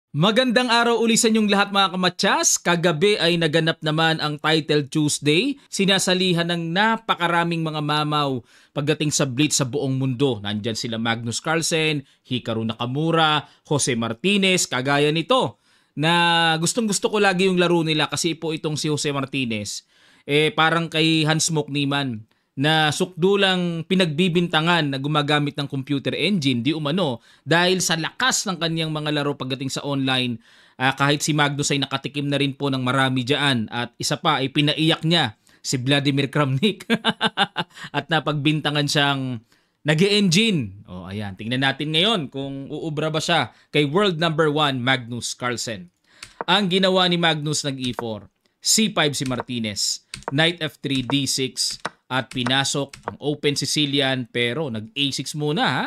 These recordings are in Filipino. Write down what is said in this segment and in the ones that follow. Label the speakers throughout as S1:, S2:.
S1: Magandang araw uli sa inyong lahat mga kamatsas. Kagabi ay naganap naman ang Title Tuesday. Sinasalihan ng napakaraming mga mamaw pagdating sa Blitz sa buong mundo. Nandyan sila Magnus Carlsen, Hikaru Nakamura, Jose Martinez, kagaya nito. Na gustong-gusto ko lagi yung laro nila kasi po itong si Jose Martinez. Parang kay Hans Mok Niemann na sukdulang pinagbibintangan na gumagamit ng computer engine di umano dahil sa lakas ng kanyang mga laro pagdating sa online. Kahit si Magnus ay nakatikim na rin po ng marami dyan at isa pa ay pinaiyak niya si Vladimir Kramnik at napagbintangan siyang nag-engine. Ayan, tingnan natin ngayon kung uubra ba siya kay world number 1 Magnus Carlsen. Ang ginawa ni Magnus nag E4, C5 si Martinez, Knight F3, D6, at pinasok ang open Sicilian pero nag A6 muna ha.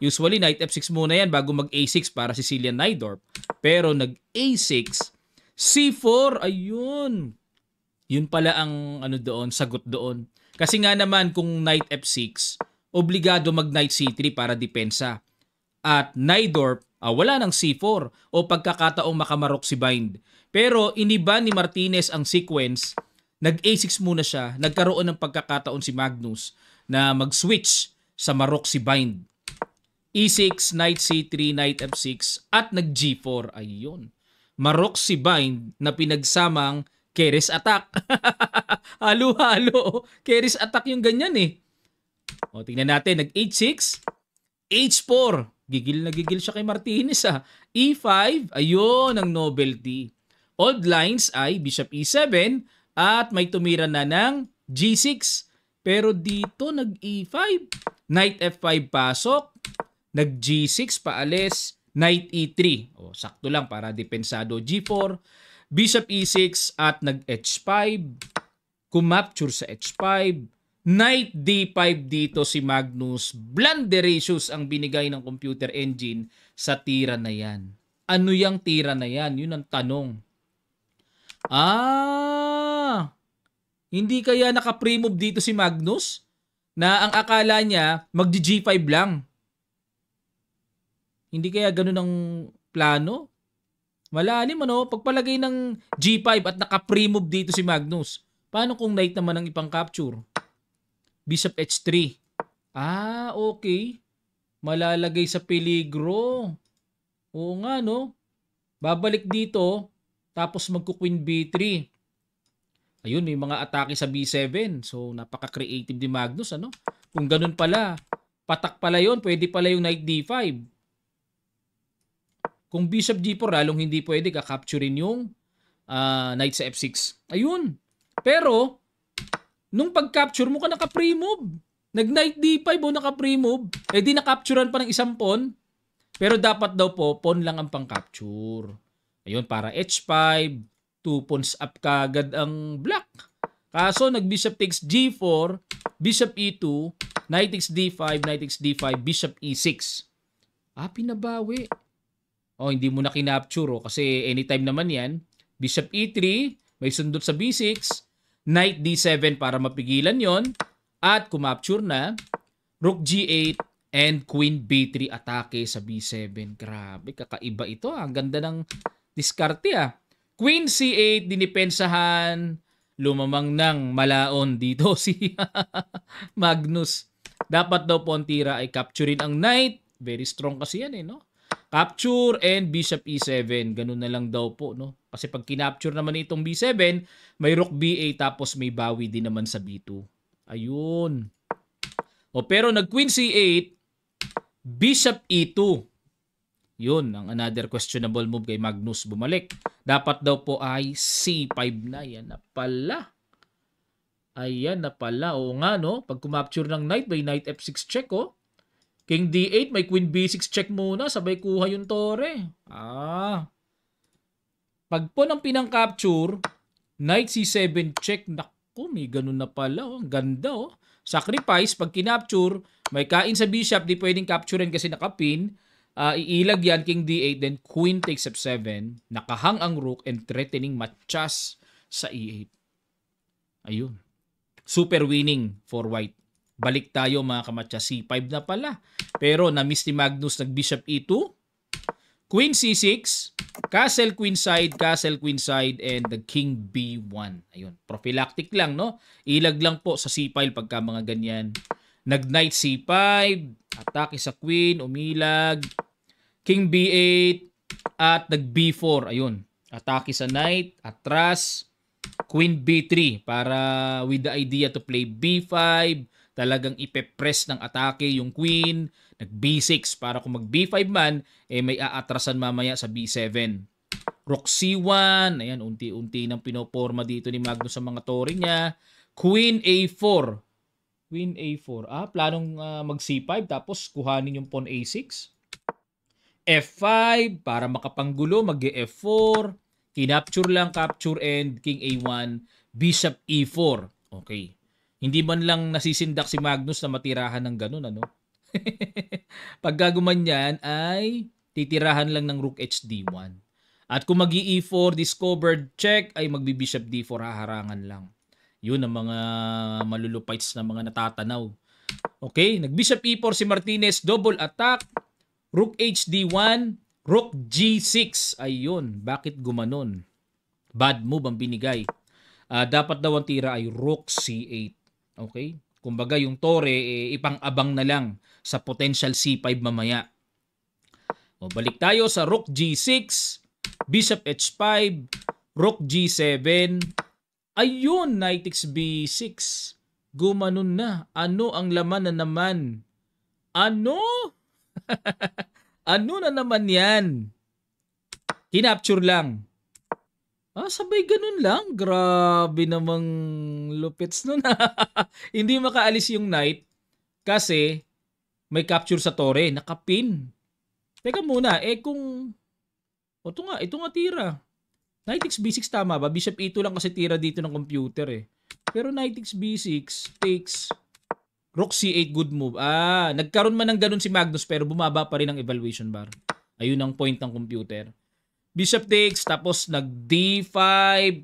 S1: Usually Knight F6 muna yan bago mag A6 para Sicilian Najdorf. Pero nag A6, C4, ayun. Yun pala ang sagot doon. Kasi nga naman kung Knight F6, obligado mag Knight C3 para depensa. At Najdorf, wala ng C4 o pagkakataong makamarok si Bind. Pero iniba ni Martinez ang sequence. Nag A6 muna siya, nagkaroon ng pagkakataon si Magnus na mag-switch sa Marok si Bind. E6, Knight C3, Knight F6 at nag G4. Ayun. Marok si Bind na pinagsamang Keres attack. Halo-halo. Keres attack yung ganyan eh. Tingnan natin. Nag H6, H4. Gigil na gigil siya kay Martinez ah. E5, ayun ang novelty. Old lines ay Bishop E7, at may tumira na ng G6. Pero dito nag-E5. Knight F5 pasok. Nag-G6 paalis. Knight E3. Sakto lang para depensado. G4. Bishop E6 at nag-H5. Kumapture sa H5. Knight D5 dito si Magnus. Blunderacious ang binigay ng computer engine sa tira na yan. Ano yung tira na yan? Yun ang tanong. Hindi kaya naka-pre-move dito si Magnus? Na ang akala niya mag-G5 lang. Hindi kaya ganun ang plano? Malalim pagpalagay ng G5 at naka-pre-move dito si Magnus. Paano kung Knight naman ang ipang-capture? Bishop H3. Okay. Malalagay sa peligro. Oo nga Babalik dito. Tapos magku-Queen B3. Ayun, may mga atake sa B7. So, napaka-creative ni Magnus, Kung ganun pala, patak pala yun, pwede pala yung Knight D5. Kung Bishop G4, lalong hindi pwede ka-capturein yung Knight sa F6. Ayun. Pero, nung pag-capture mo ka naka-pre-move. Nag-Knight D5 o naka-pre-move. Di na-capturean pa ng isang pawn. Pero dapat daw po, pawn lang ang pang-capture. Ayun, para H5, 2 pawns up kagad ang black. Kaso, nag-bishop takes G4, bishop E2, knight takes D5, knight takes D5, bishop E6. Pinabawi. Hindi mo na kinapture kasi anytime naman yan. Bishop E3, may sundot sa B6, knight D7 para mapigilan yon at kumapture na, rook G8, and queen B3 atake sa B7. Grabe, kakaiba ito. Ang ganda ng diskarte Queen C8, dinipensahan, lumamang ng malaon dito si Magnus. Dapat daw po ang tira ay capturein ang knight. Very strong kasi yan Capture and bishop E7. Ganun na lang daw po Kasi pag kinapture naman itong B7, may rook B8 tapos may bawi din naman sa B2. Ayun. Pero nag Queen C8, bishop E2. Yun, ang another questionable move kay Magnus bumalik. Dapat daw po ay C5 na. Yan na pala. Ayan na pala. Oo nga Pag kumapture ng knight, may knight F6 check King D8, may Queen B6 check muna. Sabay kuha yung tore. Pag po ng pinang-capture, knight C7 check. Naku, may ganun na pala. Ang ganda Sacrifice, pag kinapture, may kain sa bishop, di pwedeng capturein kasi nakapin. Iilag yan, King D8, then Queen takes F7, nakahang ang rook and threatening matchas sa E8. Ayun. Super winning for white. Balik tayo mga kamatcha, C5 na pala. Pero na-miss ni Magnus nag Bishop E2, Queen C6, Castle queenside, and the king B1. Ayun, prophylactic lang, no? Ilag lang po sa C-file pagka mga ganyan. Nag-knight C5, atake sa queen, umilag, king B8, at nag-B4. Ayun, atake sa knight, atras, queen B3 para with the idea to play B5, talagang ipe-press ng atake yung queen, nag-B6 para kung mag-B5 man, may aatrasan mamaya sa B7. Rook C1, ayan, unti-unti nang pinoporma dito ni Magnus sa mga tore niya. Queen A4. Queen A4. Planong mag-C5 tapos kuhanin yung pawn A6. F5 para makapanggulo, mag-F4. Kinapture lang, capture, and king A1, bishop E4. Okay. Hindi man lang nasisindak si Magnus na matirahan ng ganun, ano? Pag gumanyan ay titirahan lang ng rook HD1. At kung mag-E4, discovered check, ay magbi-bishop D4, haharangan lang. Yun ang mga malulupites na mga natatanaw. Okay, nag-bishop E4 si Martinez, double attack, rook HD1, rook G6. Ayun, bakit gumanon? Bad move ang binigay. Dapat daw ang tira ay rook C8. Okay? Kumbaga yung tore, ipang-abang na lang sa potential C5 mamaya. Balik tayo sa rook G6, bishop H5, rook G7. Ayun, knight x B6. Gumanon na. Ano ang laman na naman? Ano? Ano na naman yan? Kinapture lang. Sabay ganun lang. Grabe namang lupits nun. Hindi makaalis yung knight kasi may capture sa tore. Nakapin. Teka muna, kung... ito nga tira. Knight x B6 tama ba? Bishop E2 lang kasi tira dito ng computer Pero knight x B6 takes rook C8, good move. Nagkaroon man ng ganun si Magnus pero bumaba pa rin ang evaluation bar. Ayun ang point ng computer. Bishop takes, tapos nag D5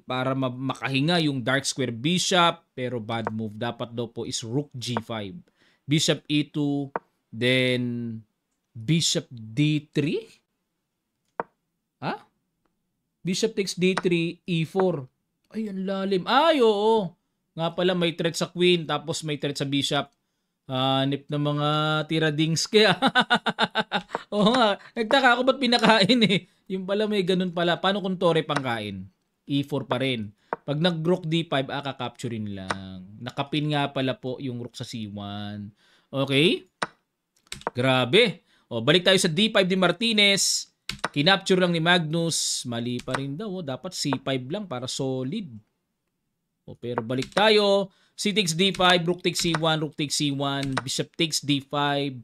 S1: para makahinga yung dark square bishop, pero bad move. Dapat daw po is rook G5. Bishop E2, then bishop D3? Bishop takes D3, E4. Ay, ang lalim. Oo. Nga pala, may threat sa queen, tapos may threat sa bishop. Hanip na mga tiradings kaya. Oo nga. Nagtaka ako ba't pinakain Yung pala may ganun pala. Paano kung tore pangkain? E4 pa rin. Pag nag-rook D5, kakapturein lang. Nakapin nga pala po yung rook sa C1. Okay? Grabe. Balik tayo sa D5 ni Martinez. Kinapture lang ni Magnus. Mali pa rin daw. Dapat C5 lang para solid. Pero balik tayo. C takes D5, rook takes C1, rook takes C1, bishop takes D5,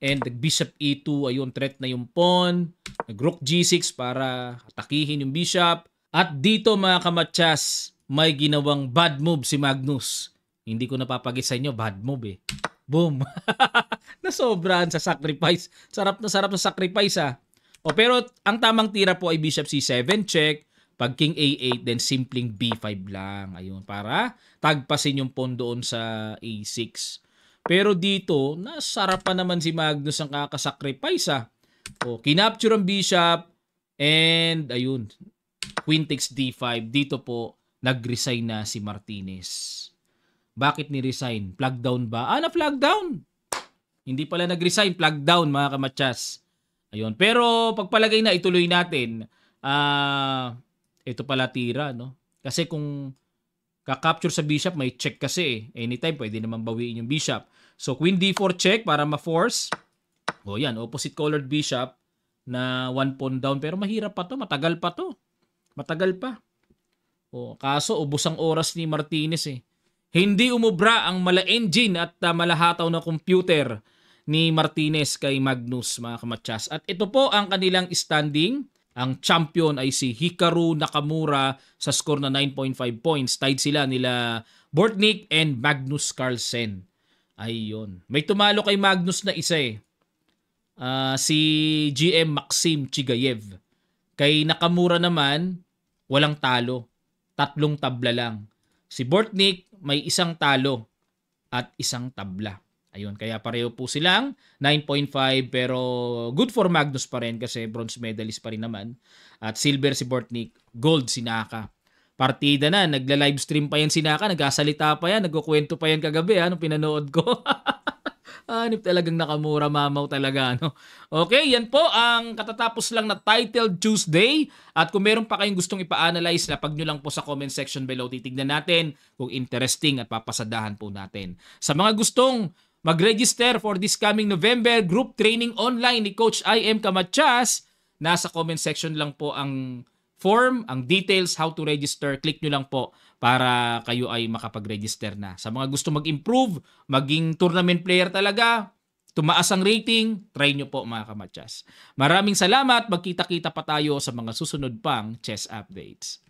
S1: and bishop E2. Ayun, threat na yung pawn. Nag-rook G6 para atakihin yung bishop. At dito mga kamatsas, may ginawang bad move si Magnus. Hindi ko napapagis sa inyo, bad move Boom. Nasobrahan sa sacrifice. Sarap na sacrifice pero ang tamang tira po ay bishop C7 check. Pag king A8, then simpleng B5 lang. Ayun, para tagpasin yung pawn doon sa A6. Pero dito, nasarapan naman si Magnus ang kakasacrifice kinapture ang bishop. And ayun, queen takes D5. Dito po, nag-resign na si Martinez. Bakit ni-resign? Flag down ba? Na-flag down! Hindi pala nag-resign, flag down mga kamatsas. Ayun. Pero pagpalagay na, ituloy natin. Ito pala tira, no? Kasi kung kakapture sa bishop, may check kasi Anytime, pwede naman bawiin yung bishop. So, queen D4 check para ma-force. Yan, opposite colored bishop na one pawn down. Pero mahirap pa to, matagal pa to. Matagal pa. Kaso, ubos ang oras ni Martinez Hindi umubra ang mala engine at malahataw na computer ni Martinez kay Magnus, mga kamatsas. At ito po ang kanilang standing. Ang champion ay si Hikaru Nakamura sa score na 9.5 points. Tied sila nila Bortnik and Magnus Carlsen. Ayun. May tumalo kay Magnus na isa si GM Maxim Chigayev. Kay Nakamura naman, walang talo. 3 tabla lang. Si Bortnik may 1 talo at 1 tabla. Ayun, kaya pareho po silang 9.5 pero good for Magnus pa rin kasi bronze medalist pa rin naman. At silver si Bortnik, gold si Naka. Partida na, nagla-livestream pa yan si Naka, nagkasalita pa yan, nagkukwento pa yan kagabi, nung pinanood ko. Hanip talagang nakamura mamaw talaga, no? Okay, yan po ang katatapos lang na Title Tuesday. At kung meron pa kayong gustong ipa-analyze, lapag nyo lang po sa comment section below. Titignan natin kung interesting at papasadahan po natin. Sa mga gustong mag-register for this coming November group training online ni Coach I.M. Camachas, nasa comment section lang po ang form, ang details, how to register. Click nyo lang po para kayo ay makapag-register na. Sa mga gusto mag-improve, maging tournament player talaga, tumaas ang rating, try nyo po mga kamatsas. Maraming salamat. Magkita-kita pa tayo sa mga susunod pang chess updates.